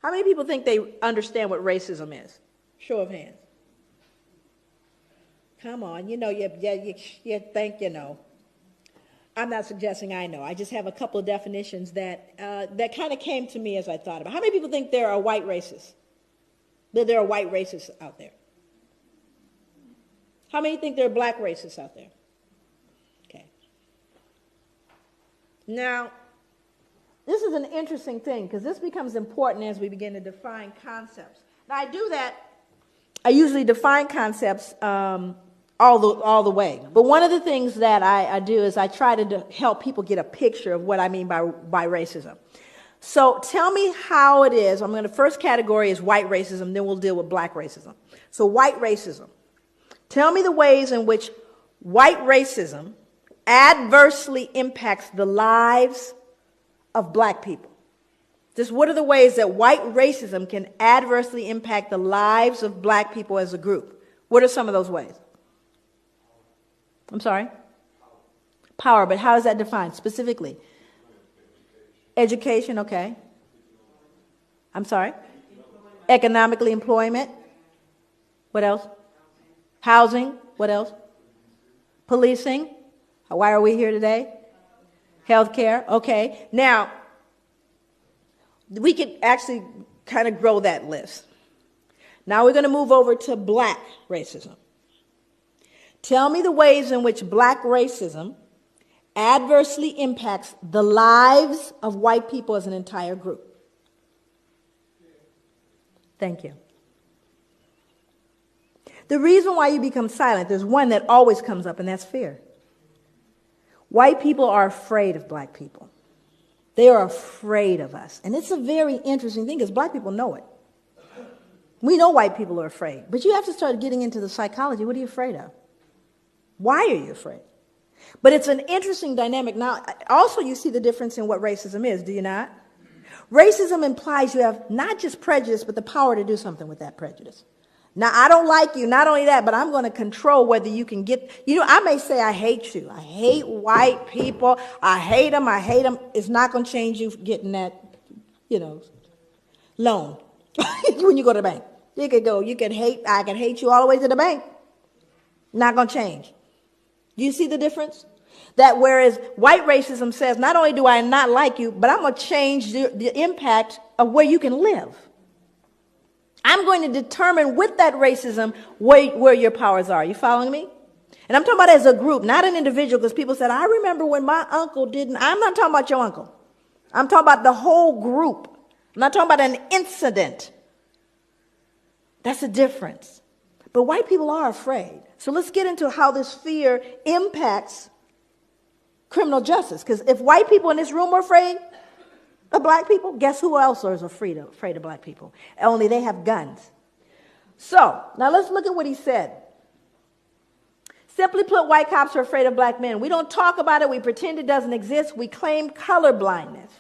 How many people think they understand what racism is? Show of hands. Come on, you think you know. I'm not suggesting I know. I just have a couple of definitions that kind of came to me as I thought about it. How many people think there are white racists? That there are white racists out there? How many think there are black racists out there? Okay. Now, this is an interesting thing because this becomes important as we begin to define concepts. Now, I do that. I usually define concepts all the way. But one of the things that I do is I try to help people get a picture of what I mean by racism. So tell me how it is. First category is white racism, then we'll deal with black racism. So white racism. Tell me the ways in which white racism adversely impacts the lives of black people. Just what are the ways that white racism can adversely impact the lives of black people as a group? What are some of those ways? I'm sorry? Power, but how is that defined specifically? Education, okay. I'm sorry? Economically, employment. What else? Housing, what else? Policing. Why are we here today? Healthcare, okay. Now, we could actually kind of grow that list. Now we're going to move over to black racism. Tell me the ways in which black racism adversely impacts the lives of white people as an entire group. Thank you. The reason why you become silent, there's one that always comes up, and that's fear. White people are afraid of black people. They are afraid of us. And it's a very interesting thing because black people know it. We know white people are afraid. But you have to start getting into the psychology. What are you afraid of? Why are you afraid? But it's an interesting dynamic. Now, also you see the difference in what racism is, do you not? Racism implies you have not just prejudice, but the power to do something with that prejudice. Now, I don't like you, not only that, but I'm going to control whether you can get, I may say I hate you. I hate white people. I hate them. It's not going to change you getting that, loan when you go to the bank. I can hate you all the way to the bank. Not going to change. Do you see the difference? That whereas white racism says, not only do I not like you, but I'm going to change the impact of where you can live. I'm going to determine with that racism where your powers are. You following me? And I'm talking about as a group, not an individual, because people said, I remember when my uncle didn't. I'm not talking about your uncle. I'm talking about the whole group. I'm not talking about an incident. That's a difference. But white people are afraid. So let's get into how this fear impacts criminal justice. Because if white people in this room are afraid of black people, guess who else is afraid of black people? Only they have guns. So, now let's look at what he said. Simply put, white cops are afraid of black men. We don't talk about it. We pretend it doesn't exist. We claim color blindness.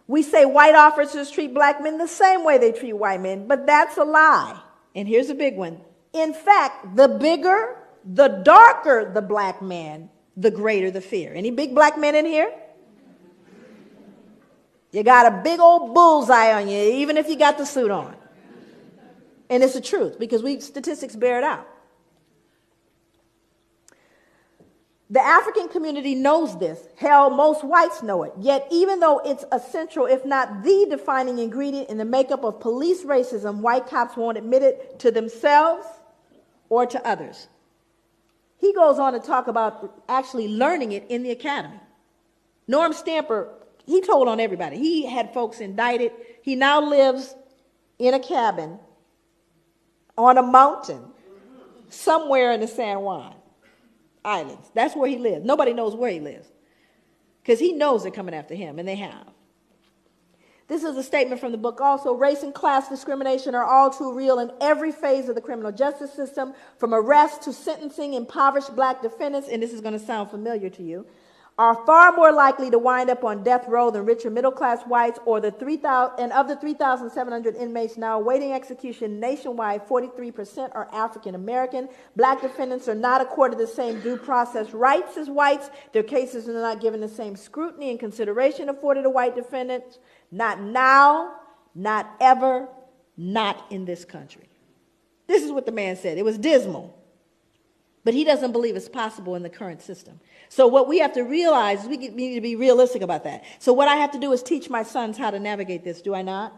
We say white officers treat black men the same way they treat white men, but that's a lie. And here's a big one. In fact, the bigger, the darker the black man, the greater the fear. Any big black men in here? You got a big old bullseye on you, even if you got the suit on. And it's the truth, because statistics bear it out. The African community knows this. Hell, most whites know it. Yet, even though it's essential, if not the defining ingredient in the makeup of police racism, white cops won't admit it to themselves or to others. He goes on to talk about actually learning it in the academy. Norm Stamper, he told on everybody. He had folks indicted. He now lives in a cabin on a mountain somewhere in the San Juan Islands. That's where he lives. Nobody knows where he lives because he knows they're coming after him, and they have. This is a statement from the book also. Race and class discrimination are all too real in every phase of the criminal justice system, from arrest to sentencing. Impoverished black defendants, and this is going to sound familiar to you, are far more likely to wind up on death row than richer middle-class whites, or the 3,000, and of the 3,700 inmates now awaiting execution nationwide, 43% are African American. Black defendants are not accorded the same due process rights as whites. Their cases are not given the same scrutiny and consideration afforded to white defendants. Not now, Not ever, not in this country. This is what the man said. It was dismal. But he doesn't believe it's possible in the current system. So what we have to realize is we need to be realistic about that. So what I have to do is teach my sons how to navigate this, do I not?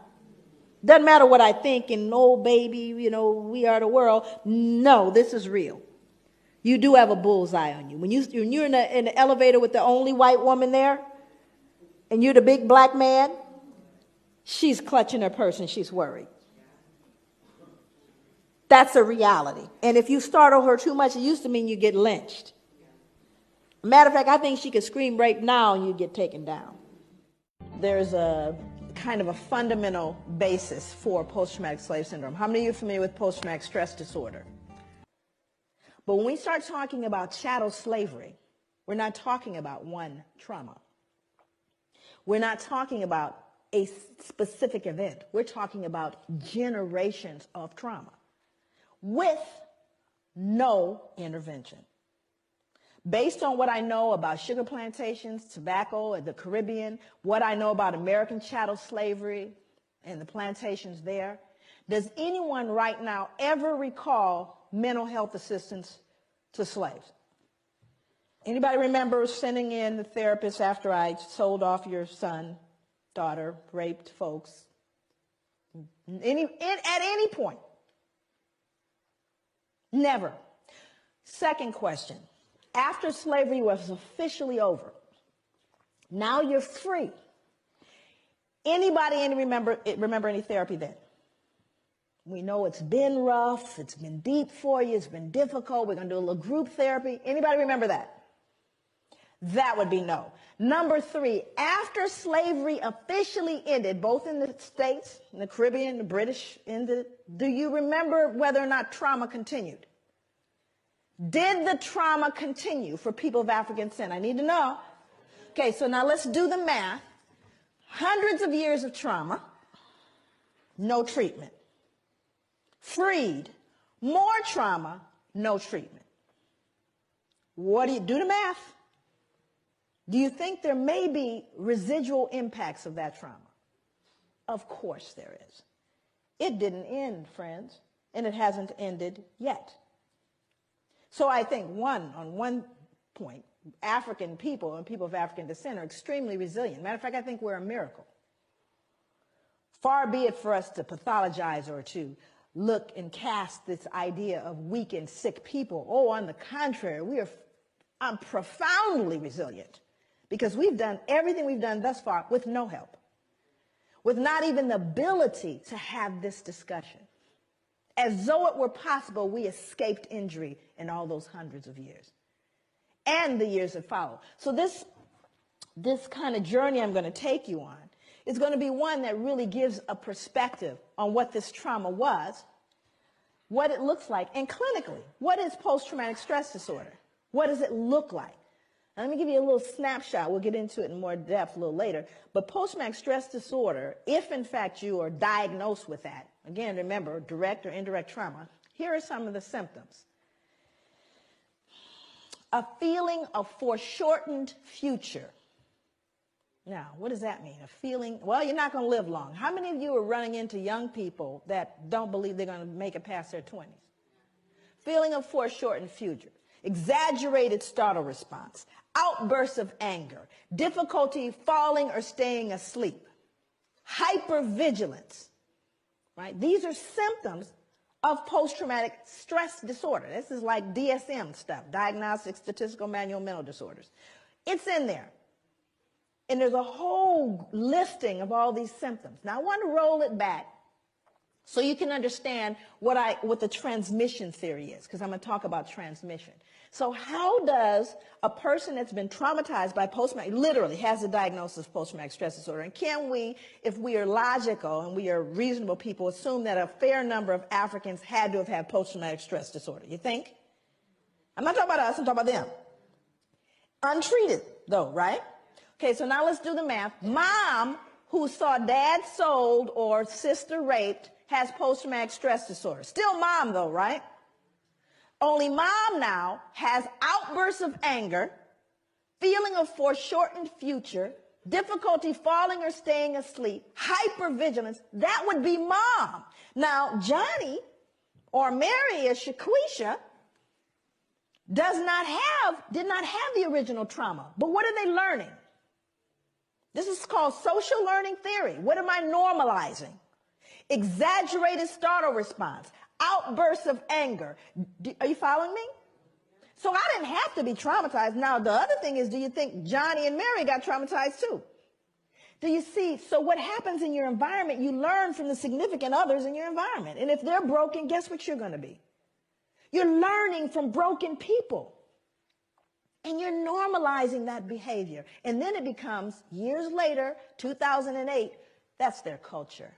Doesn't matter what I think and, oh, baby, we are the world. No, this is real. You do have a bullseye on you. When you're in the elevator with the only white woman there, and you're the big black man, she's clutching her purse and she's worried. That's a reality. And if you startle her too much, it used to mean you get lynched. Matter of fact, I think she could scream rape now and you get taken down. There's a kind of a fundamental basis for post-traumatic slave syndrome. How many of you are familiar with post-traumatic stress disorder? But when we start talking about chattel slavery, we're not talking about one trauma. We're not talking about a specific event. We're talking about generations of trauma with no intervention. Based on what I know about sugar plantations, tobacco, and the Caribbean, what I know about American chattel slavery and the plantations there, does anyone right now ever recall mental health assistance to slaves? Anybody remember sending in the therapist after I sold off your son, daughter, raped folks? At any point? Never. Second question. After slavery was officially over, now you're free. Anybody remember any therapy then? We know it's been rough, it's been deep for you, it's been difficult. We're going to do a little group therapy. Anybody remember that? That would be no. Number 3, after slavery officially ended, both in the States, in the Caribbean, the British ended, do you remember whether or not trauma continued? Did the trauma continue for people of African descent? I need to know. Okay, so now let's do the math. Hundreds of years of trauma, no treatment. Freed, more trauma, no treatment. What do you do the math? Do you think there may be residual impacts of that trauma? Of course there is. It didn't end, friends, and it hasn't ended yet. So I think on one point, African people and people of African descent are extremely resilient. Matter of fact, I think we're a miracle. Far be it for us to pathologize or to look and cast this idea of weak and sick people. Oh, on the contrary, I'm profoundly resilient because we've done everything we've done thus far with no help, with not even the ability to have this discussion. As though it were possible, we escaped injury in all those hundreds of years and the years that follow. So this kind of journey I'm going to take you on is going to be one that really gives a perspective on what this trauma was, what it looks like, and clinically, what is post-traumatic stress disorder? What does it look like? Now, let me give you a little snapshot. We'll get into it in more depth a little later. But post-traumatic stress disorder, if in fact you are diagnosed with that, again, remember, direct or indirect trauma, here are some of the symptoms. A feeling of foreshortened future. Now, what does that mean? A feeling, well, you're not going to live long. How many of you are running into young people that don't believe they're going to make it past their 20s? Feeling of foreshortened future. Exaggerated startle response. Outbursts of anger. Difficulty falling or staying asleep. Hypervigilance. Right? These are symptoms of post-traumatic stress disorder. This is like DSM stuff, Diagnostic Statistical Manual Mental Disorders. It's in there. And there's a whole listing of all these symptoms. Now, I want to roll it back so you can understand what the transmission theory is, because I'm going to talk about transmission. So how does a person that's been traumatized by post-traumatic, literally has a diagnosis of post-traumatic stress disorder, and can we, if we are logical and we are reasonable people, assume that a fair number of Africans had to have had post-traumatic stress disorder? You think? I'm not talking about us, I'm talking about them. Untreated, though, right? Okay, so now let's do the math. Mom, who saw dad sold or sister raped, has post-traumatic stress disorder. Still mom, though, right? Only mom now has outbursts of anger, feeling of foreshortened future, difficulty falling or staying asleep, hypervigilance. That would be mom. Now, Johnny or Mary or Shaquisha did not have the original trauma. But what are they learning? This is called social learning theory. What am I normalizing? Exaggerated startle response, outbursts of anger. Are you following me? So I didn't have to be traumatized. Now, the other thing is, do you think Johnny and Mary got traumatized too? Do you see? So what happens in your environment, you learn from the significant others in your environment. And if they're broken, guess what you're going to be? You're learning from broken people. And you're normalizing that behavior. And then it becomes, years later, 2008, that's their culture.